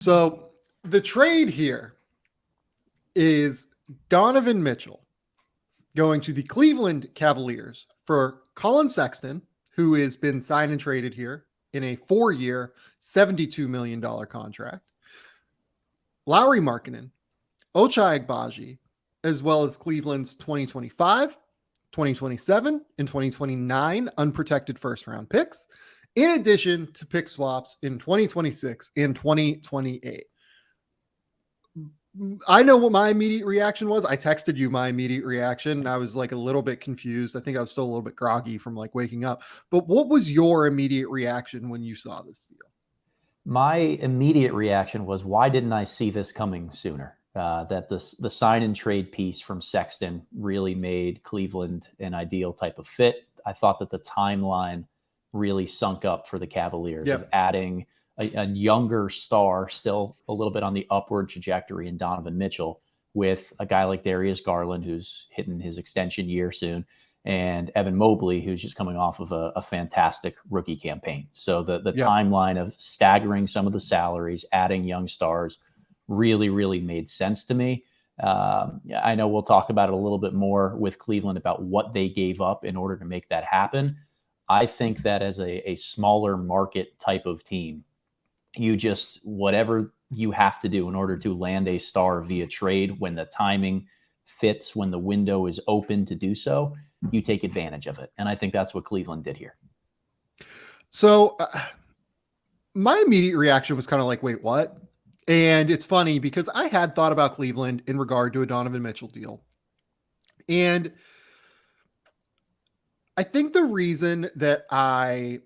So the trade here is Donovan Mitchell going to the Cleveland Cavaliers for Collin Sexton, who has been signed and traded here in a 4-year, $72 million contract. Lauri Markkanen, Ochai Agbaji, as well as Cleveland's 2025, 2027, and 2029 unprotected first-round picks, in addition to pick swaps in 2026 and 2028. I know what my immediate reaction was. I texted you my immediate reaction, and I was like a little bit confused. I think I was still a little bit groggy from like waking up. But what was your immediate reaction when you saw this deal? My immediate reaction was, why didn't I see this coming sooner? That the sign and trade piece from Sexton really made Cleveland an ideal type of fit. I thought that the timeline really sunk up for the Cavaliers of adding a younger star, still a little bit on the upward trajectory in Donovan Mitchell, with a guy like Darius Garland, who's hitting his extension year soon, and Evan Mobley, who's just coming off of a fantastic rookie campaign. So the timeline of staggering some of the salaries, adding young stars, really made sense to me. I know we'll talk about it a little bit more with Cleveland about what they gave up in order to make that happen. I think that as a smaller market type of team, you just, whatever you have to do in order to land a star via trade, when the timing fits, when the window is open to do so, you take advantage of it. And I think that's what Cleveland did here. So my immediate reaction was kind of like, wait, what? And it's funny because I had thought about Cleveland in regard to a Donovan Mitchell deal. And I think the reason that I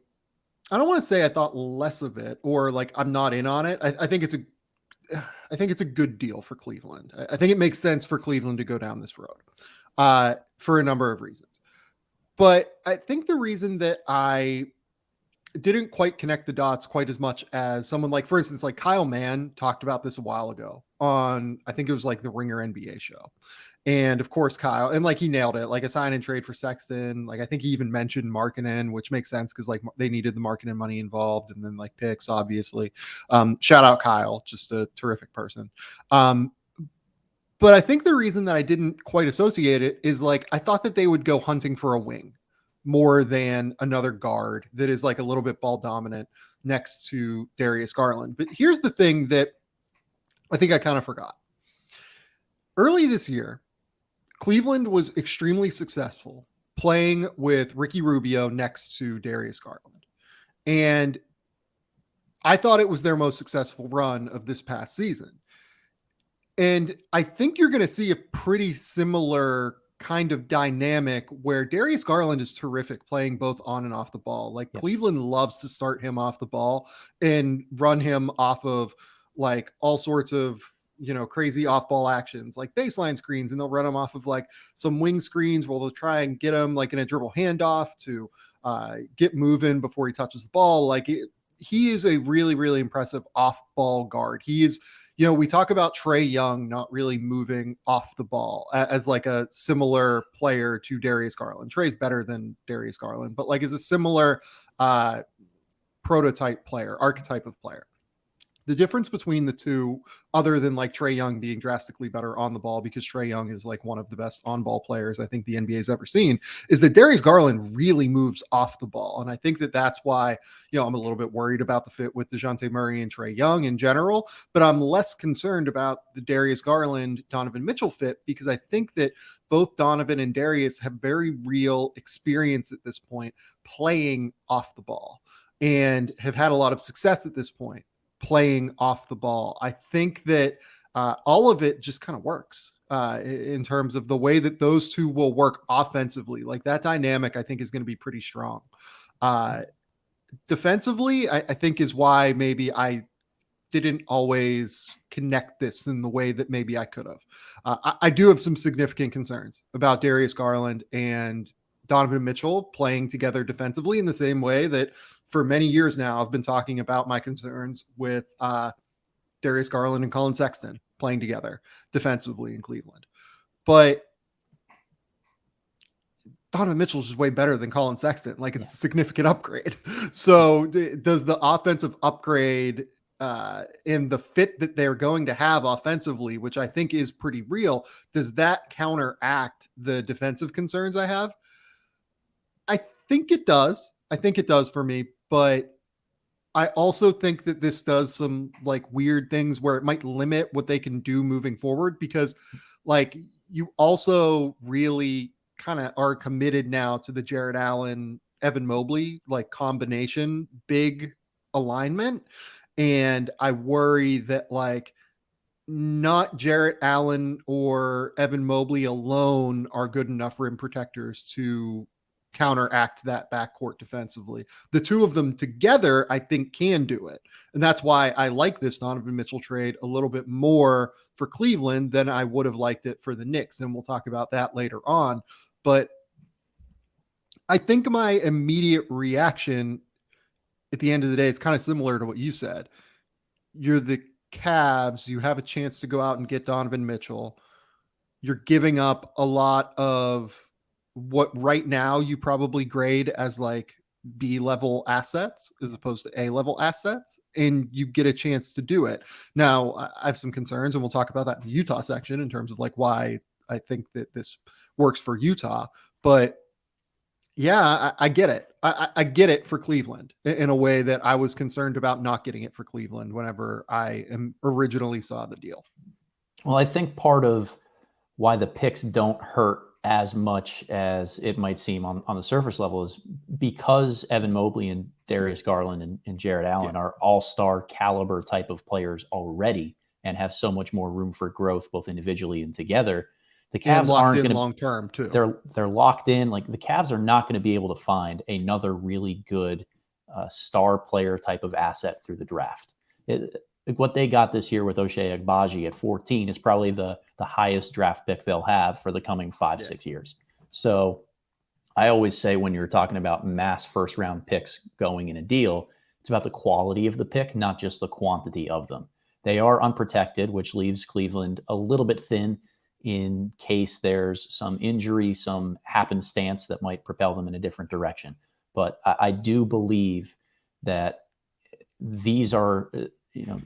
don't want to say I thought less of it or like I'm not in on it. I think it's a good deal for Cleveland. I think it makes sense for Cleveland to go down this road for a number of reasons. But I think the reason that I didn't quite connect the dots quite as much as someone like, for instance, like Kyle Mann talked about this a while ago on, I think it was like the Ringer NBA show. And of course, Kyle, and like he nailed it, like a sign and trade for Sexton. Like I think he even mentioned Markkanen, which makes sense because like they needed the Markkanen money involved, and then like picks, obviously. Shout out Kyle, just a terrific person. But I think the reason that I didn't quite associate it is like I thought that they would go hunting for a wing more than another guard that is like a little bit ball dominant next to Darius Garland. But here's the thing that I think I kind of forgot. Early this year, Cleveland was extremely successful playing with Ricky Rubio next to Darius Garland. And I thought it was their most successful run of this past season. And I think you're going to see a pretty similar kind of dynamic where Darius Garland is terrific playing both on and off the ball. Like Cleveland loves to start him off the ball and run him off of like all sorts of, crazy off ball actions like baseline screens, and they'll run them off of like some wing screens where they'll try and get him like in a dribble handoff to get moving before he touches the ball. Like he is a really impressive off ball guard. He is, we talk about Trae Young not really moving off the ball as like a similar player to Darius Garland. Trae's better than Darius Garland, but like is a similar prototype player, archetype of player. The difference between the two, other than like Trae Young being drastically better on the ball, because Trae Young is like one of the best on-ball players I think the NBA's ever seen, is that Darius Garland really moves off the ball. And I think that that's why, I'm a little bit worried about the fit with DeJounte Murray and Trae Young in general, but I'm less concerned about the Darius Garland, Donovan Mitchell fit, because I think that both Donovan and Darius have very real experience at this point playing off the ball and have had a lot of success at this point playing off the ball. I think that all of it just kind of works in terms of the way that those two will work offensively. Like that dynamic, I think, is going to be pretty strong. Defensively, I think is why maybe I didn't always connect this in the way that maybe I could have. I do have some significant concerns about Darius Garland and Donovan Mitchell playing together defensively in the same way that for many years now I've been talking about my concerns with Darius Garland and Collin Sexton playing together defensively in Cleveland. But Donovan Mitchell is just way better than Collin Sexton. Like it's a significant upgrade. So does the offensive upgrade in the fit that they're going to have offensively, which I think is pretty real, does that counteract the defensive concerns I have? I think it does. I think it does for me, but I also think that this does some like weird things where it might limit what they can do moving forward, because like you also really kind of are committed now to the Jared Allen, Evan Mobley like combination, big alignment. And I worry that like not Jarrett Allen or Evan Mobley alone are good enough rim protectors to counteract that backcourt defensively. The two of them together, I think, can do it. And that's why I like this Donovan Mitchell trade a little bit more for Cleveland than I would have liked it for the Knicks. And we'll talk about that later on. But I think my immediate reaction at the end of the day is kind of similar to what you said. You're the Cavs, you have a chance to go out and get Donovan Mitchell. You're giving up a lot of what right now you probably grade as like B level assets as opposed to A level assets, and you get a chance to do it. Now, I have some concerns, and we'll talk about that in the Utah section in terms of like why I think that this works for Utah. But yeah, I get it. I get it for Cleveland in a way that I was concerned about not getting it for Cleveland whenever I originally saw the deal. Well, I think part of why the picks don't hurt as much as it might seem on the surface level is because Evan Mobley and Darius Garland and Jared Allen are all-star caliber type of players already and have so much more room for growth both individually and together. The Cavs aren't going to long term too. They're locked in. Like the Cavs are not going to be able to find another really good star player type of asset through the draft. What they got this year with Ochai Agbaji at 14 is probably the highest draft pick they'll have for the coming 5-6 years. So I always say when you're talking about mass first round picks going in a deal, it's about the quality of the pick, not just the quantity of them. They are unprotected, which leaves Cleveland a little bit thin in case there's some injury, some happenstance that might propel them in a different direction. But I do believe that these are,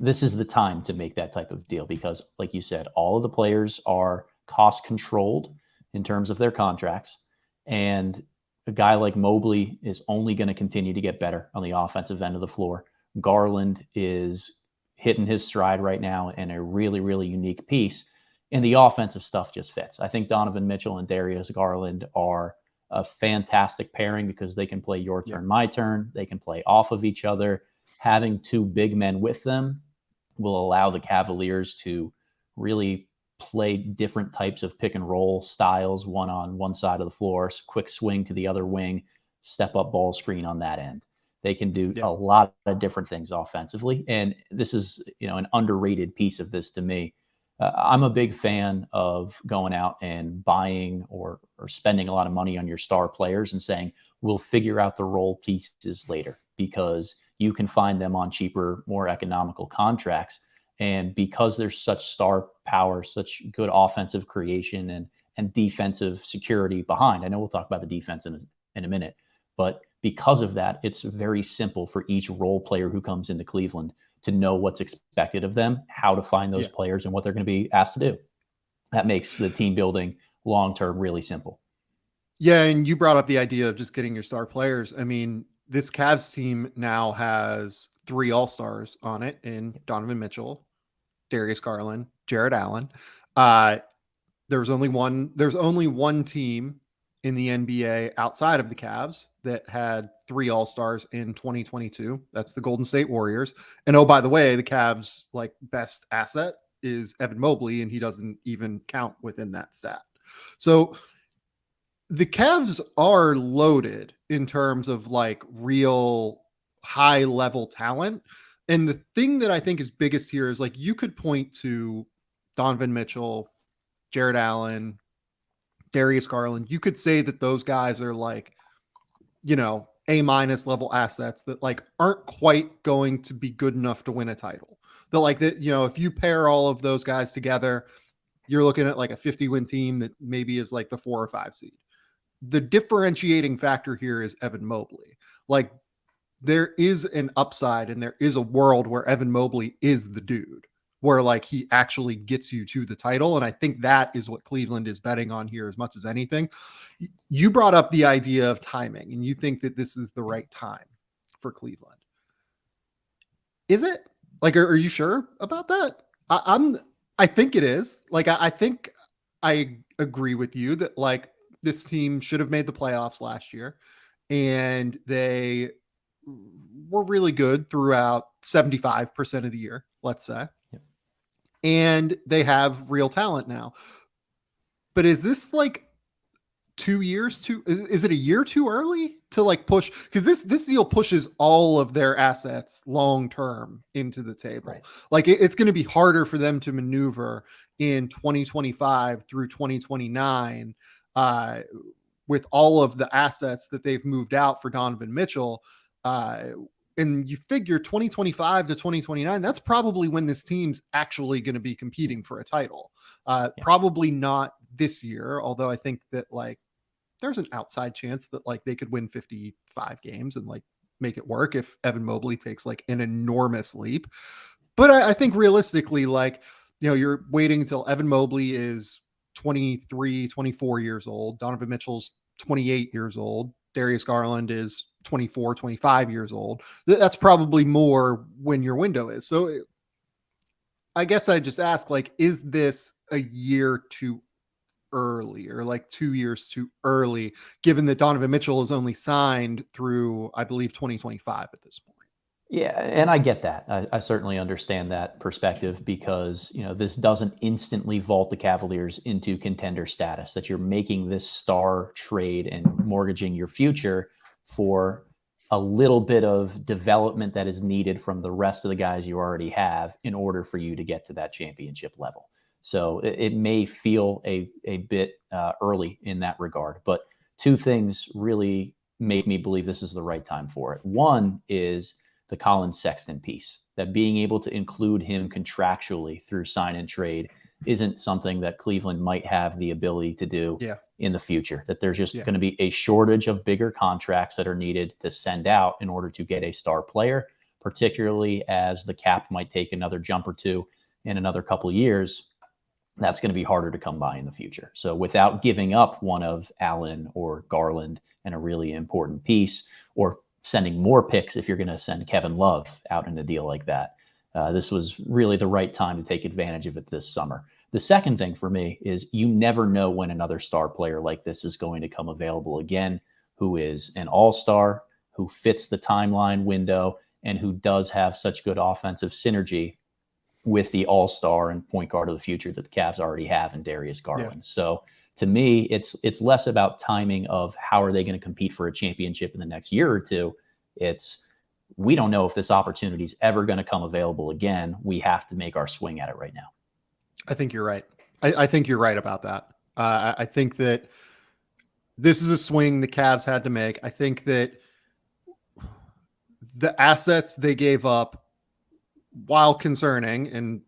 this is the time to make that type of deal because, like you said, all of the players are cost controlled in terms of their contracts. And a guy like Mobley is only going to continue to get better on the offensive end of the floor. Garland is hitting his stride right now and a really, really unique piece. And the offensive stuff just fits. I think Donovan Mitchell and Darius Garland are a fantastic pairing because they can play your turn, my turn. They can play off of each other. Having two big men with them will allow the Cavaliers to really play different types of pick and roll styles, one on one side of the floor, quick swing to the other wing, step up ball screen on that end. They can do a lot of different things offensively. And this is, an underrated piece of this to me. I'm a big fan of going out and buying or spending a lot of money on your star players and saying, we'll figure out the role pieces later because you can find them on cheaper, more economical contracts. And because there's such star power, such good offensive creation and defensive security behind, I know we'll talk about the defense in a minute, but because of that, it's very simple for each role player who comes into Cleveland to know what's expected of them, how to find those players, and what they're going to be asked to do. That makes the team building long-term really simple. Yeah, and you brought up the idea of just getting your star players. I mean, this Cavs team now has 3 all-stars on it in Donovan Mitchell, Darius Garland, Jared Allen. There's only one team in the NBA outside of the Cavs that had 3 all-stars in 2022. That's the Golden State Warriors. And oh, by the way, the Cavs like best asset is Evan Mobley, and he doesn't even count within that stat. So the Cavs are loaded in terms of like real high level talent. And the thing that I think is biggest here is like you could point to Donovan Mitchell, Jared Allen, Darius Garland. You could say that those guys are like, A- level assets that like aren't quite going to be good enough to win a title. That like that, if you pair all of those guys together, you're looking at like a 50-win team that maybe is like the 4 or 5 seed. The differentiating factor here is Evan Mobley. Like there is an upside and there is a world where Evan Mobley is the dude, where like he actually gets you to the title. And I think that is what Cleveland is betting on here as much as anything. You brought up the idea of timing, and you think that this is the right time for Cleveland. Is it? Like, are you sure about that? I think it is. Like, I think I agree with you that like this team should have made the playoffs last year, and they were really good throughout 75% of the year, let's say. Yep. And they have real talent now. But is this like 2 years too? Is it a year too early to like push? Because this deal pushes all of their assets long term into the table. Right. Like it's going to be harder for them to maneuver in 2025 through 2029 with all of the assets that they've moved out for Donovan Mitchell. And you figure 2025 to 2029, that's probably when this team's actually going to be competing for a title. Probably not this year, although I think that like there's an outside chance that like they could win 55 games and like make it work if Evan Mobley takes like an enormous leap. But I think realistically, like, you know, you're waiting until Evan Mobley is 23, 24 years old. Donovan Mitchell's 28 years old. Darius Garland is 24, 25 years old. That's probably more when your window is. So I guess I just ask, like, is this a year too early or like 2 years too early, given that Donovan Mitchell is only signed through, I believe, 2025 at this point? Yeah, and I get that. I certainly understand that perspective because, you know, this doesn't instantly vault the Cavaliers into contender status, that you're making this star trade and mortgaging your future for a little bit of development that is needed from the rest of the guys you already have in order for you to get to that championship level. So it may feel a bit early in that regard, but two things really make me believe this is the right time for it. One is the Collin Sexton piece, that being able to include him contractually through sign and trade isn't something that Cleveland might have the ability to do in the future, that there's just going to be a shortage of bigger contracts that are needed to send out in order to get a star player, particularly as the cap might take another jump or two in another couple of years. That's going to be harder to come by in the future. So without giving up one of Allen or Garland and a really important piece, or sending more picks if you're going to send Kevin Love out in a deal like that, this was really the right time to take advantage of it this summer. The second thing for me is you never know when another star player like this is going to come available again, who is an all-star, who fits the timeline window, and who does have such good offensive synergy with the all-star and point guard of the future that the Cavs already have in Darius Garland. Yeah. So to me, it's less about timing of how are they going to compete for a championship in the next year or two. It's, we don't know if this opportunity is ever going to come available again. We have to make our swing at it right now. I think you're right. I think you're right about that. I think that this is a swing the Cavs had to make. I think that the assets they gave up, while concerning and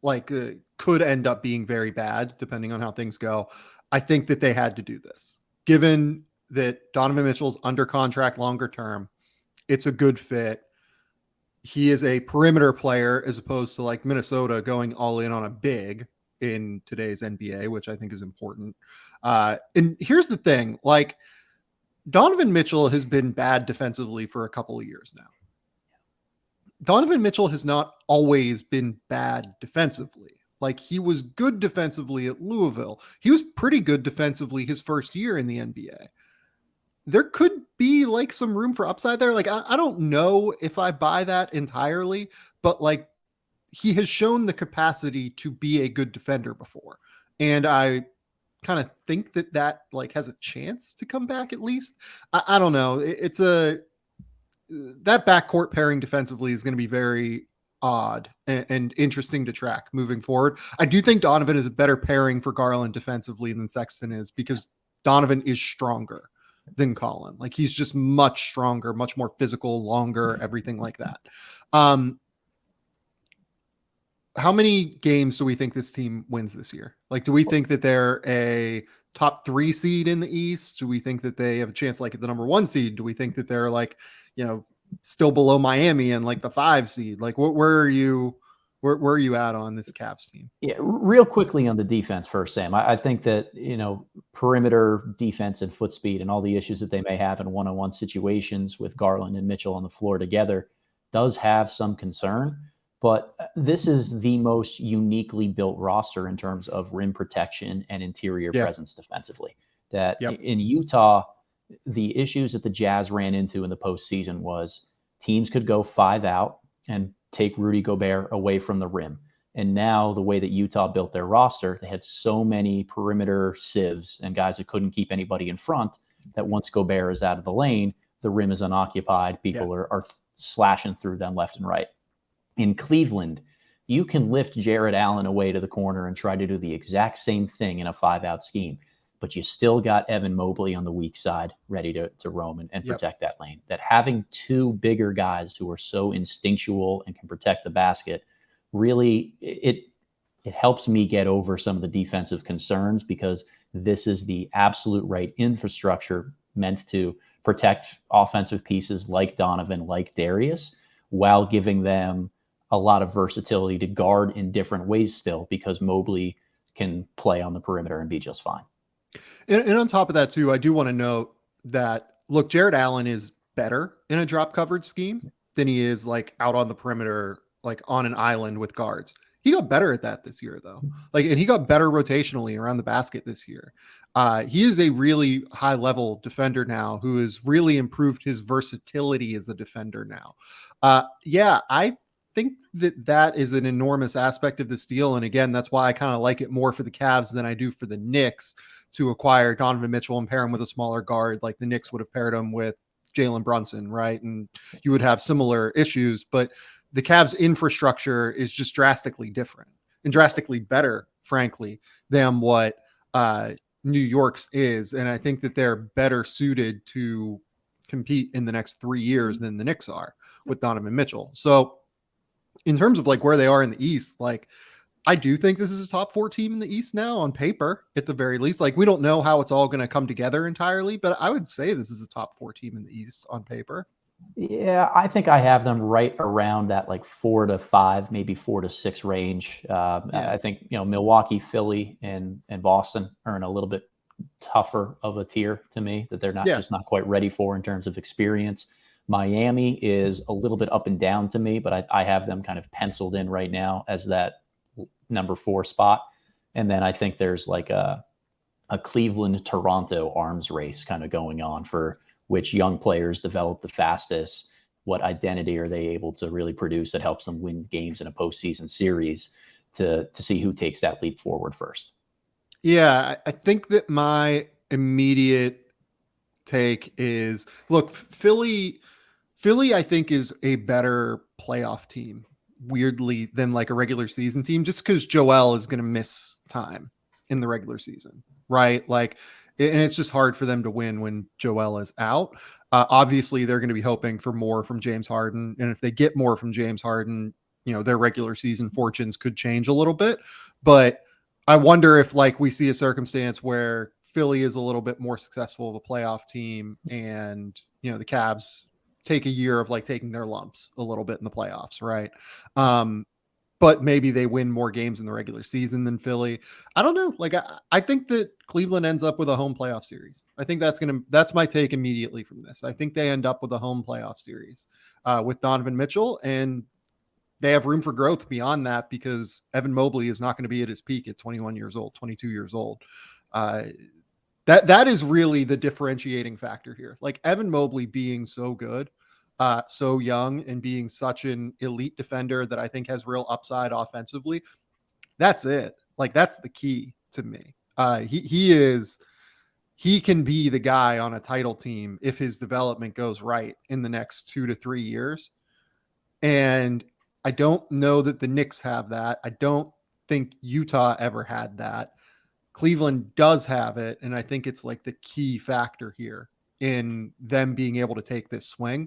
like could end up being very bad depending on how things go, I think that they had to do this. Given that Donovan Mitchell's under contract longer term, it's a good fit. He is a perimeter player as opposed to like Minnesota going all in on a big in today's NBA, which I think is important. And here's the thing, like Donovan Mitchell has been bad defensively for a couple of years now. Donovan Mitchell has not always been bad defensively. Like he was good defensively at Louisville. He was pretty good defensively his first year in the NBA. There could be like some room for upside there. Like, I don't know if I buy that entirely, but like he has shown the capacity to be a good defender before. And I kind of think that that like has a chance to come back at least. I don't know. That backcourt pairing defensively is going to be very odd and interesting to track moving forward. I do think Donovan is a better pairing for Garland defensively than Sexton is, because Donovan is stronger than Collin. Like he's just much stronger, much more physical, longer, everything like that. How many games do we think this team wins this year? Like, do we think that they're a top 3 seed in the East? Do we think that they have a chance like at the number 1 seed? Do we think that they're like, still below Miami and like the 5 seed? Like where are you at on this Cavs team? Yeah, real quickly on the defense first, Sam. I think that, perimeter defense and foot speed and all the issues that they may have in one-on-one situations with Garland and Mitchell on the floor together does have some concern. But this is the most uniquely built roster in terms of rim protection and interior presence defensively. That in Utah, the issues that the Jazz ran into in the postseason was teams could go 5 out and take Rudy Gobert away from the rim. And now the way that Utah built their roster, they had so many perimeter sieves and guys that couldn't keep anybody in front that once Gobert is out of the lane, the rim is unoccupied. People are slashing through them left and right. In Cleveland, you can lift Jared Allen away to the corner and try to do the exact same thing in a 5-out scheme, but you still got Evan Mobley on the weak side ready to roam and protect that lane. That having 2 bigger guys who are so instinctual and can protect the basket, really, it helps me get over some of the defensive concerns, because this is the absolute right infrastructure meant to protect offensive pieces like Donovan, like Darius, while giving them a lot of versatility to guard in different ways still, because Mobley can play on the perimeter and be just fine. And on top of that too, I do want to note that, look, Jared Allen is better in a drop coverage scheme than he is like out on the perimeter, like on an island with guards. He got better at that this year though. And he got better rotationally around the basket this year. He is a really high level defender now who has really improved his versatility as a defender now. I think that is an enormous aspect of this deal. And again, that's why I kind of like it more for the Cavs than I do for the Knicks to acquire Donovan Mitchell and pair him with a smaller guard. Like the Knicks would have paired him with Jalen Brunson, right? And you would have similar issues, but the Cavs infrastructure is just drastically different and drastically better, frankly, than what New York's is. And I think that they're better suited to compete in the next 3 years than the Knicks are with Donovan Mitchell. So in terms of like where they are in the East, like I do think this is a top 4 team in the East now on paper, at the very least. Like we don't know how it's all going to come together entirely, but I would say this is a top 4 team in the East on paper. Yeah, I think I have them right around that like 4 to 5, maybe 4 to 6 range. I think, Milwaukee, Philly, and Boston are in a little bit tougher of a tier to me, that they're just not quite ready for in terms of experience. Miami is a little bit up and down to me, but I have them kind of penciled in right now as that number 4 spot. And then I think there's like a Cleveland Toronto arms race kind of going on for which young players develop the fastest, what identity are they able to really produce that helps them win games in a postseason series, to see who takes that leap forward first. Yeah, I think that my immediate take is, look, Philly, I think, is a better playoff team, weirdly, than like a regular season team, just because Joel is going to miss time in the regular season, right? Like, and it's just hard for them to win when Joel is out. Obviously, they're going to be hoping for more from James Harden. And if they get more from James Harden, their regular season fortunes could change a little bit. But I wonder if like we see a circumstance where Philly is a little bit more successful of a playoff team, and, the Cavs take a year of like taking their lumps a little bit in the playoffs, right? But maybe they win more games in the regular season than Philly. I don't know. Like, I think that Cleveland ends up with a home playoff series. I think that's my take immediately from this. I think they end up with a home playoff series with Donovan Mitchell, and they have room for growth beyond that, because Evan Mobley is not going to be at his peak at 21 years old, 22 years old. That is really the differentiating factor here. Like Evan Mobley being so good, so young, and being such an elite defender that I think has real upside offensively. That's it. Like that's the key to me. He can be the guy on a title team if his development goes right in the next 2 to 3 years. And I don't know that the Knicks have that. I don't think Utah ever had that. Cleveland does have it. And I think it's like the key factor here in them being able to take this swing.